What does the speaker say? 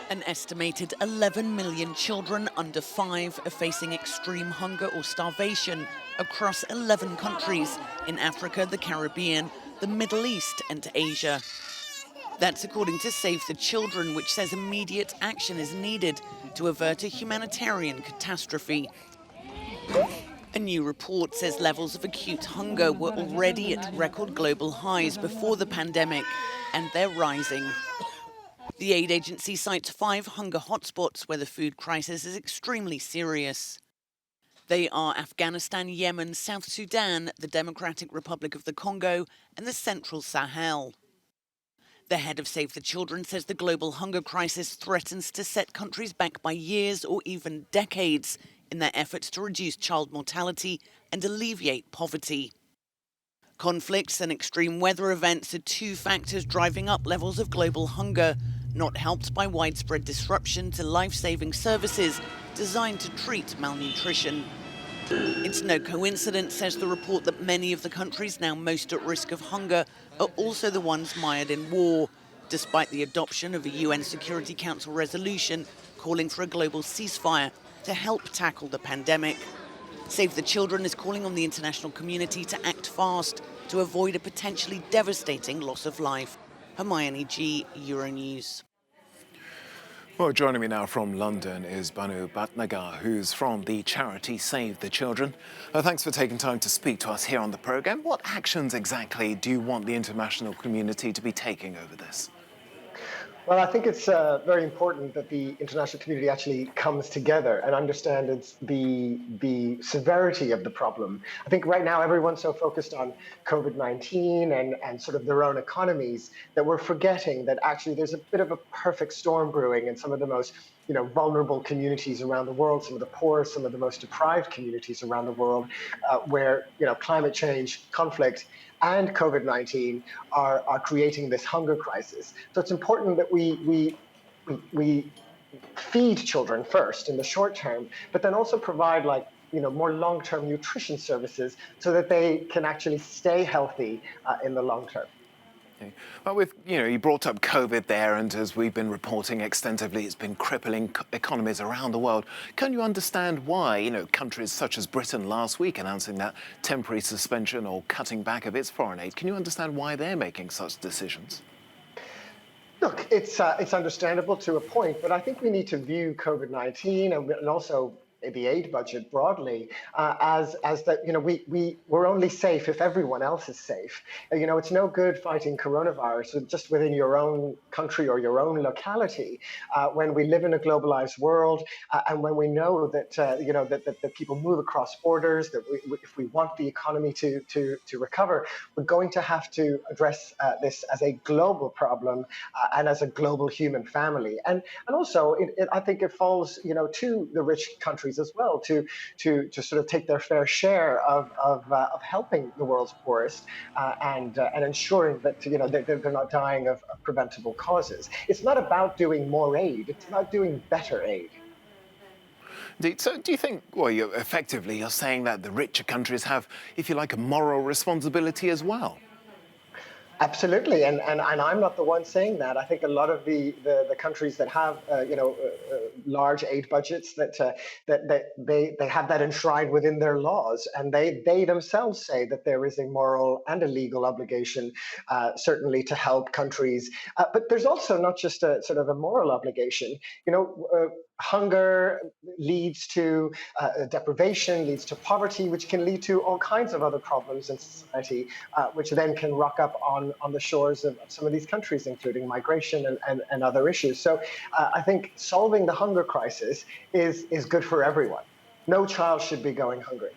An estimated 11 million children under 5 are facing extreme hunger or starvation across 11 countries in Africa, the Caribbean, the Middle East and Asia. That's according to Save the Children, which says immediate action is needed to avert a humanitarian catastrophe. A new report says levels of acute hunger were already at record global highs before the pandemic, and they're rising. The aid agency cites 5 hunger hotspots where the food crisis is extremely serious. They are Afghanistan, Yemen, South Sudan, the Democratic Republic of the Congo, and the Central Sahel. The head of Save the Children says the global hunger crisis threatens to set countries back by years or even decades in their efforts to reduce child mortality and alleviate poverty. Conflicts and extreme weather events are 2 factors driving up levels of global hunger, not helped by widespread disruption to life-saving services designed to treat malnutrition. It's no coincidence, says the report, that many of the countries now most at risk of hunger are also the ones mired in war, despite the adoption of a UN Security Council resolution calling for a global ceasefire to help tackle the pandemic. Save the Children is calling on the international community to act fast to avoid a potentially devastating loss of life. Hermione G, Euronews. Well, joining me now from London is Banu Bhatnagar, who's from the charity Save the Children. Thanks for taking time to speak to us here on the programme. What actions exactly do you want the international community to be taking over this? Well, I think it's very important that the international community actually comes together and understands the severity of the problem. I think right now everyone's so focused on COVID-19 and sort of their own economies that we're forgetting that actually there's a bit of a perfect storm brewing in some of the most vulnerable communities around the world, some of the poorest, some of the most deprived communities around the world, where climate change, conflict, and COVID-19 are creating this hunger crisis. So it's important that we feed children first in the short term, but then also provide more long-term nutrition services so that they can actually stay healthy in the long term. Okay. Well, you brought up COVID there, and as we've been reporting extensively, it's been crippling economies around the world. Can you understand why, countries such as Britain last week announcing that temporary suspension or cutting back of its foreign aid, can you understand why they're making such decisions? Look, it's understandable to a point, but I think we need to view COVID-19 and also the aid budget broadly as that we're only safe if everyone else is safe. It's no good fighting coronavirus just within your own country or your own locality when we live in a globalized world and when we know that that people move across borders. That if we want the economy to recover, we're going to have to address this as a global problem and as a global human family. And also, I think it falls to the rich countries as well to sort of take their fair share of helping the world's poorest and ensuring that they're not dying of preventable causes. It's not about doing more aid; it's about doing better aid. So do you think, well, you're saying that the richer countries have, if you like, a moral responsibility as well? Absolutely, and I'm not the one saying that. I think a lot of the countries that have large aid budgets that they have that enshrined within their laws, and they themselves say that there is a moral and a legal obligation, certainly to help countries. But there's also not just a sort of a moral obligation. Hunger leads to deprivation, leads to poverty, which can lead to all kinds of other problems in society, which then can rock up on the shores of some of these countries, including migration and other issues. So I think solving the hunger crisis is good for everyone. No child should be going hungry.